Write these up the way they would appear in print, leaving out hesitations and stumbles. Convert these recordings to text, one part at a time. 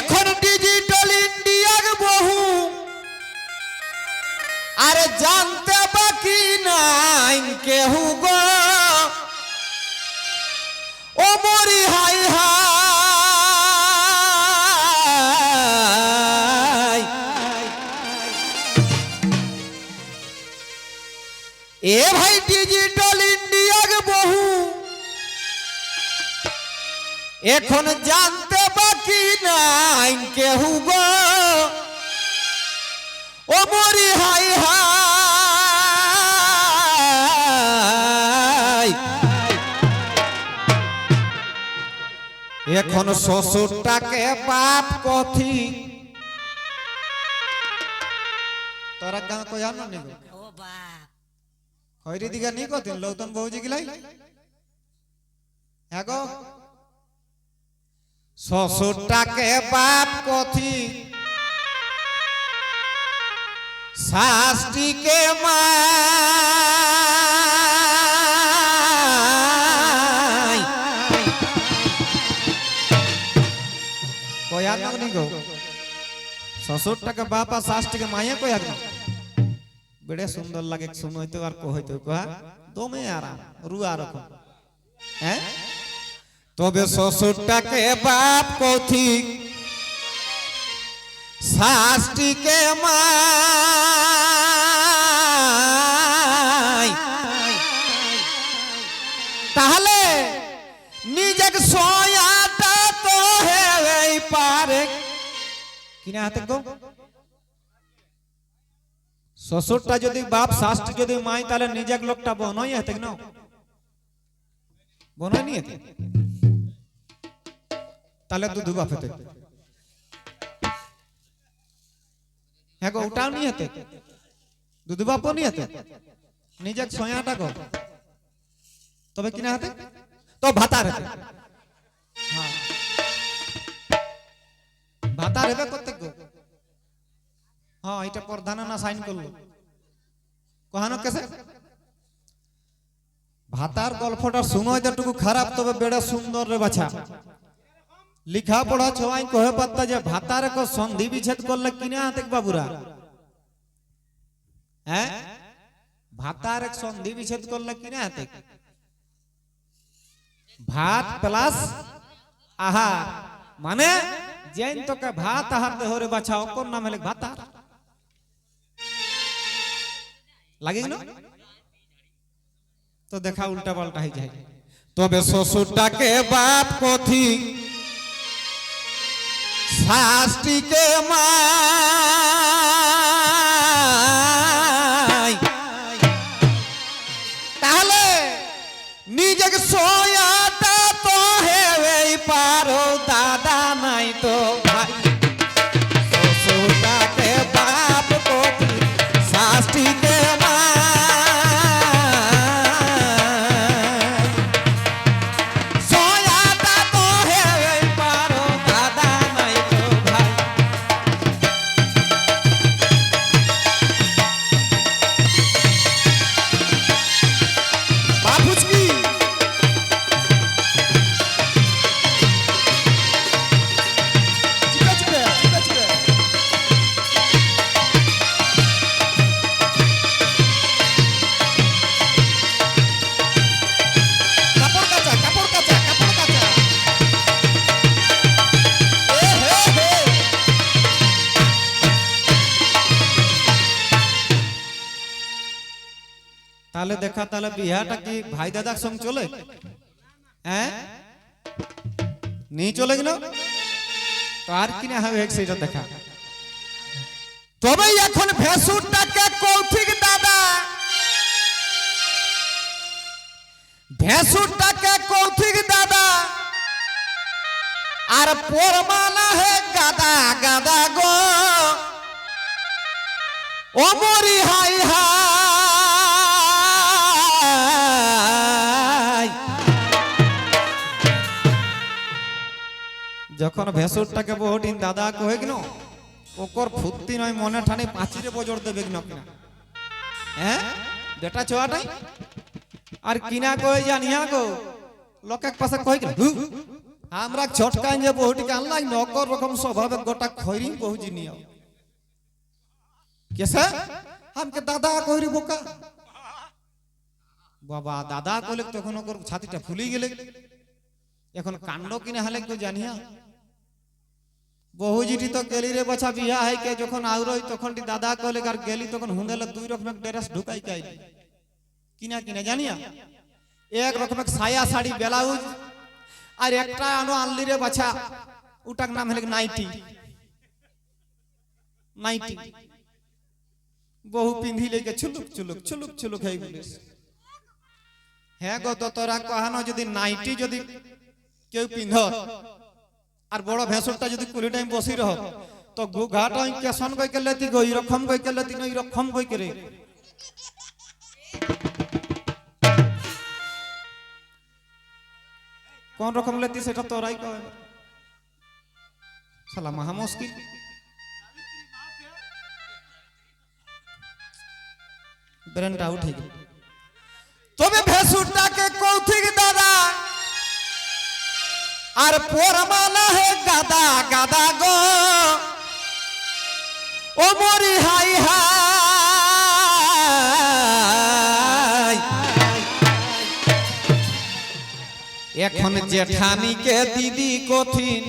এখন ডিজিটাল ইন্ডিয়ার বহু আরে জানতে বাকি নাই কেহু গো ও মরি হাই হাই এ ভাই ডিজিটাল ইন্ডিয়ার বহু এখন জানতে বাকি নাই কেহু গো ও মরি হাই হাই এখন শ্বশুরটাকে বাপ কথি তোরা গাঁ কো জানো নি ও বাপ খৈরি দিগা নি কতিন লৌতন বহুজি গিলাই হ্যাঁ গো শ্বশুরটাকে বাপ কথি শাস্ত্রীকে মাই কয়া নাগনি গো শ্বশুরটাকে বাপ আর শাস্ত্রীকে মাইয়া কয়া না বড়ে সুন্দর লাগে শুনইতে আর কইতে কয়া দমে আরাম রুয়া রকম হ্যাঁ তবে শ্বশুরটাকে বাপ কথি শাস্ত্রীকে মাই তাহলে নিজেকে সয়াটা তো হেই পারে কিনা হাতে গো শ্বশুরটা যদি বাপ শাস্ত্রী যদি মাই তাহলে নিজেক লোকটা বনই হতে না বনই নি হতে তাহলে দুধ বাপ হতে হ্যাঁ গো ওটাও নি হতে দুধ বাপও নি হতে নিজেক সয়াটা গো তবে কিনা হতে তো ভাতার হতে হ্যাঁ ভাতার হবে করতে গো হ্যাঁ এটা প্রধান না সাইন করলো কহানো কেসে ভাতার গল্পটা শুনোই যেটুকু খারাপ তবে বেড়ে সুন্দর রে বাছা লিখা পড়া ছয় কহে পাত্তা যে ভাতার কো সন্ধি বিচ্ছেদ করলে কিনা হাতে বাবুরা হ্যাঁ ভাতার এক সন্ধি বিচ্ছেদ করলে কিনা হাতে ভাত প্লাস আহার মানে যেন তোকে ভাত আহার দেহরে বাছা ওকর নাম হলে ভাতার লাগে না তো দেখা উল্টা পাল্টা হয়ে যায় তবে শ্বশুরটাকে বাপ কথি শাস্ত্রীকে মাই তাহলে নিজেকে সয়াটা তো হেই পারো দাদা নাই তো ভাই শ্বশুরটাকে বাপ কথি শাস্ত্রীকে তাহলে দেখা তাহলে বিহাটা কি ভাই দাদার সঙ্গে চলে হ্যাঁ নি চলে গেল তো আর কিনা হবে সেটা দেখা তবে এখন ভেসুরটাকে কৌথিক দাদা ভেসুরটাকে কৌথিক দাদা আর পরমানা হে গাদা গাদা গো ও মরি হাই হাই যখন ভেসুরটাকে বহুদিন দাদা কহে কিনো ওকর ফুর্তি নয় মনে ঠানে পাঁচিরে বজর দেবে কিনা হ্যাঁ বেটা ছোয়াটাই আর কিনা কয়ে জানিয়া গো লোক এক পাশে কয়ে কিনা আমরা ছটকাই যে বহুটিকে আনলাই নকর রকম স্বভাবে গোটা খৈরি বহু জিনিয়া কেসে আমকে দাদা কইরি বোকা বাবা দাদা কইলে তখন ওর ছাতিটা ফুলি গেলে এখন কাণ্ড কিনে হালে কেউ জানিয়া বহুজিটি তো গেলি রে বাছা বিয়া হাইকে যখন আউরই তখন দাদা কইলে আর গেলি তখন হুঁদেলে দুই রকমের ড্রেস ঢুকাই কাই কিনা কিনা জানিয়া এক রকমের সায়া শাড়ি ব্লাউজ আর একটা আনো আনলি রে বাছা ওটার নাম হলে নাইটি নাইটি বহু পিন্ধি লেগে ছুলুক ছুলুক ছুলুক ছুলুক হয়ে বলিস হ্যাঁ গো তো তোরা কহানো যদি নাইটি যদি কেউ পিন্ধ আর বড় ভেসরটা যদি কুলি টাইম বসি রহ তো ঘাট কেসন কই কেলে তি গই রকম কই কেলে তি নই রকম কই করে কোন রকম লেতি সেটা তোরাই কয় শালা মহা মুশকিল ব্রেনটা উঠে গেল তবে ভেসুরটাকে কৌথিক দাদা আর পরমালা হে গাদা গাদা গো ও মরি হাই হাই এখন জেঠানিকে দিদি কঠিন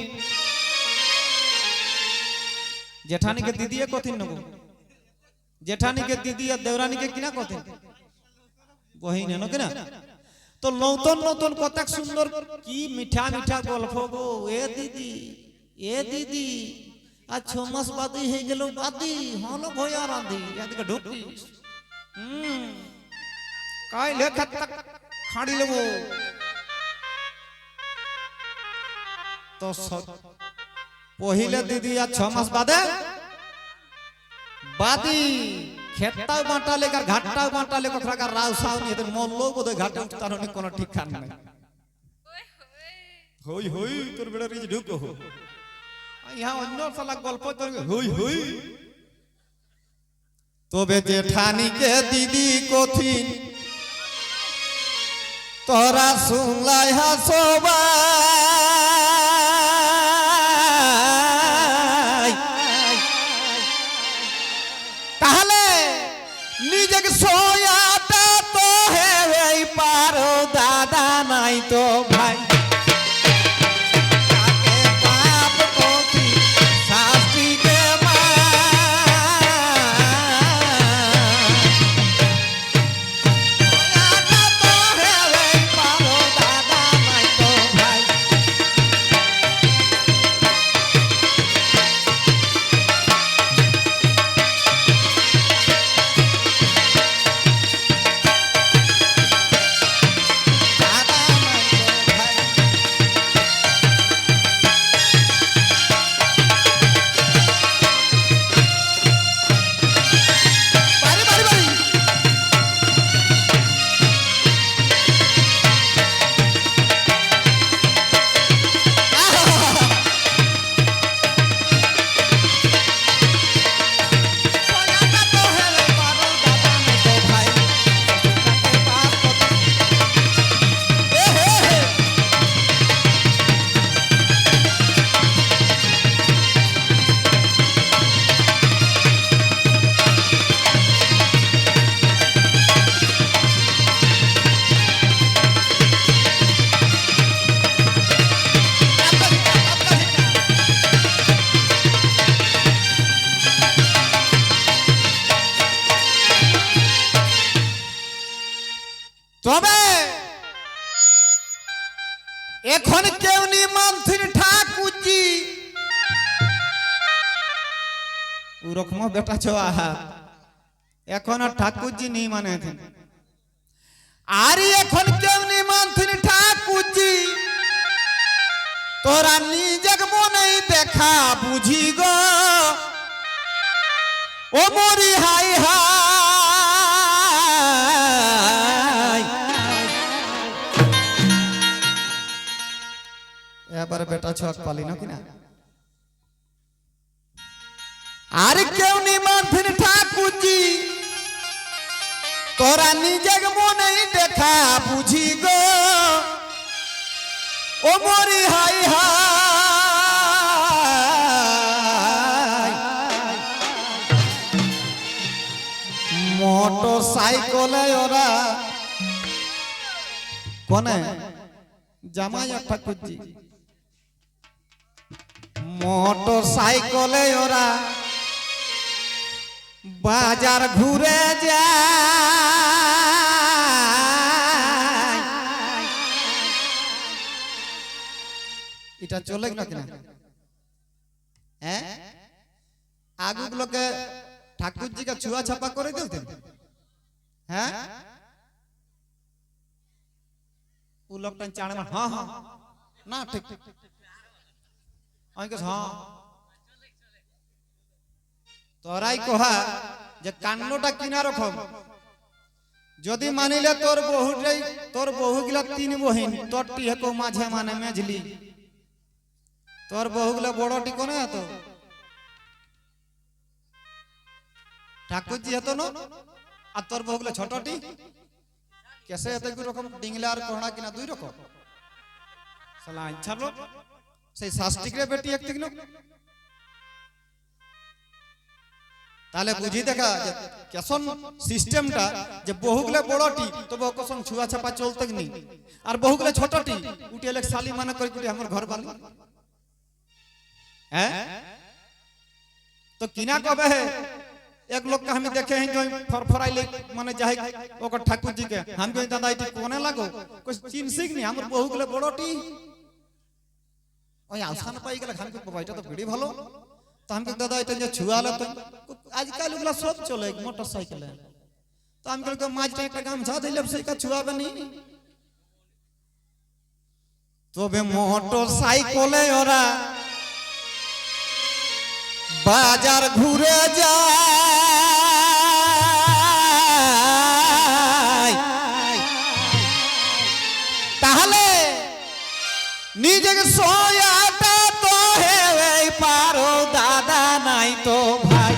জেঠানিকে দিদি কঠিন নেব জেঠানিকে দিদি আর দেওরানিকে কিনা কঠিন বহিন হেন কিনা তো নতুন নতুন কথা সুন্দর কি মিঠা মিঠা গল্প গো এ দিদি আর 6 মাস বাদি হয়ে গেল বাদি হলো ভয়া রাঁধি এদিকে ঢুকিস কাই লেখা খাড়ি লেব তো পহিলে দিদি আর 6 মাস বাদে বাদি খেতটাও বাঁটালে আর ঘাটটাও বাঁটালে কোথাকার রাও সাউ নিয়ে মরলো বোধহয় ঘাটে উঠতার অনেক কোনো ঠিক খান নাই হই হই তোর বেড়া রিজ ঢুক হো ইহা অন্য শালা গল্প তোর হই হই তবে জেঠানিকে দিদি কঠিন তোরা শুনলাই হাসবা নিজেকে সোয়াটা তো হে পারো দাদা নাই তো ভাই তবে এখন কেউ নি মানছেন ঠাকুরজি ওরকম বেটা ছোয়া এখন ঠাকুরজি নি মানে আর এখন কেউ নি মানছেন ঠাকুরজি তোরা নিজের মনে দেখা বুঝি গো ও মরি হাই হাই এবার বেটা ছক পালি না কিনা আর কেউ নি মানছেন ঠাকুরজি তোরা নিজের মনে দেখা বুঝি গো ও মরি হাই হাই মোটর সাইকেলে ওরা কোনে জামাই একটা খুঁজছি মোটর সাইকেলে ওরা বাজার ঘুরে যায় এটা চলে না কিনা হ্যাঁ আগুগুলোকে ঠাকুরজিকে ছুয়া ছাপা করে দিতেন হ্যাঁ ও লোকটা চাড়ে মার হ্যাঁ হ্যাঁ না ঠিক আমি হ্যাঁ তোরাই কহা যে কান্নটা কিনা রকম যদি মানিলে তোর বহুগুলা তিন বহিন তোরটি হেকো মাঝে মানে মেঝলি তোর বহুগুলা বড়টি কোনে হতো ঠাকুরজি হতো না আর তোর বহুগুলা ছোটটি কেসে হতো দুই রকম ডিংলা আর কোহড়া কিনা দুই রকম সালা ছাড়লো সেই শাস্ত্রিকরে বেটি এক দিন তাহলে বুঝি দেখা কেসন সিস্টেমটা যে বহুগুলা বড়টি তো বহুকসন ছুয়া ছাপা চলতে নি আর বহুগুলা ছোটটি উঠে এলে শালি মানে করে করে আমার ঘর বালি हैं तो किना कबे है एक लोग का हम देखे हैं जो फरफराइले माने जाहे ओकर ठाकुर जी के हम जो दादा इटी कोने लागो कुछ चिनसिक नहीं हमर बहु गले बड़ोटी ओय आसान पाई गेल हम के बाइटा तो बड़ी ভালো तो हम के दादा इटा जे छुआले तो आजकल उगला सब चले मोटरसाइकिल तो हम के माजटा एक गामछा दिले से का छुआबे नहीं तो बे मोटरसाइकिले ओरा बाजार घुरे যায় তাহলে নিজেকে সোয়াটা তো হেই পারো দাদা নাই তো ভাই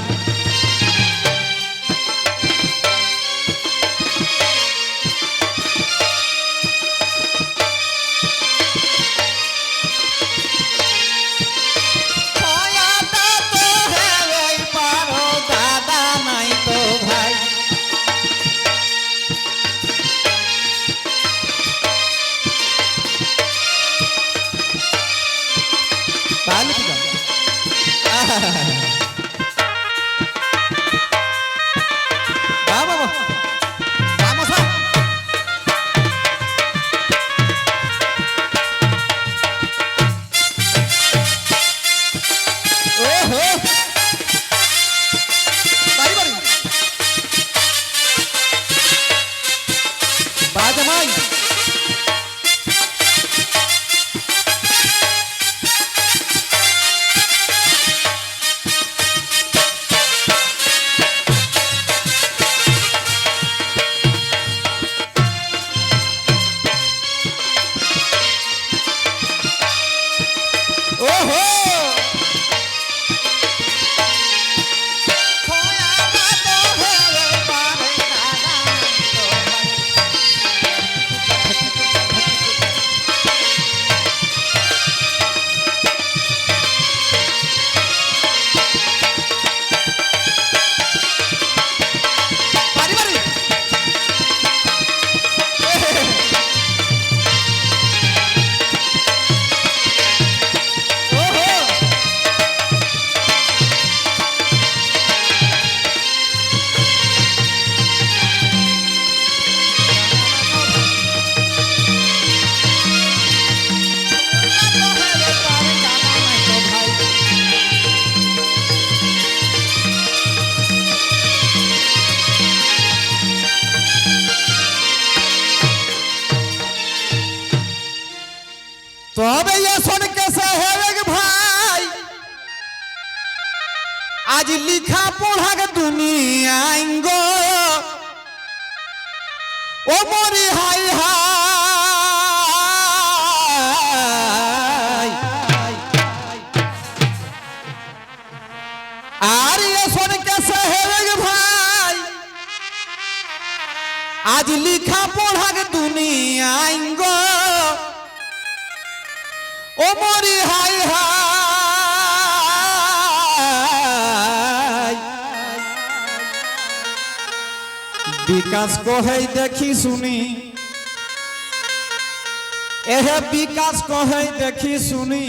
तो अब ये सुन कैसे है भाई आज लिखा पढ़ा के दुनिया आएंगो ओ मोरी हाय हाय आर ये सुन कैसे है भाई आज लिखा पढ़ा के दुनिया आएंगो ও মরি হাই হাই বিকাশ কহে দেখি শুনি এহে বিকাশ কহে দেখি শুনি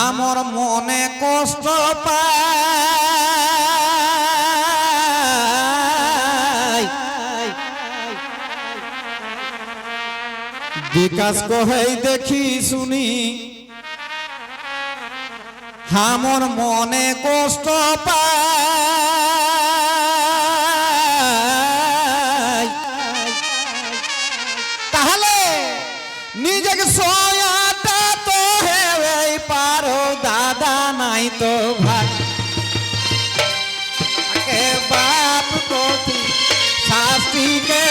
আমার মনে কষ্ট পায় বিকাশ কহে দেখি শুনি আমার মনে কষ্ট পায় তাহলে নিজেকে সয়াটা তো হেই পারো দাদা নাই তো ভাই বাপ কঠি শাস্তিকে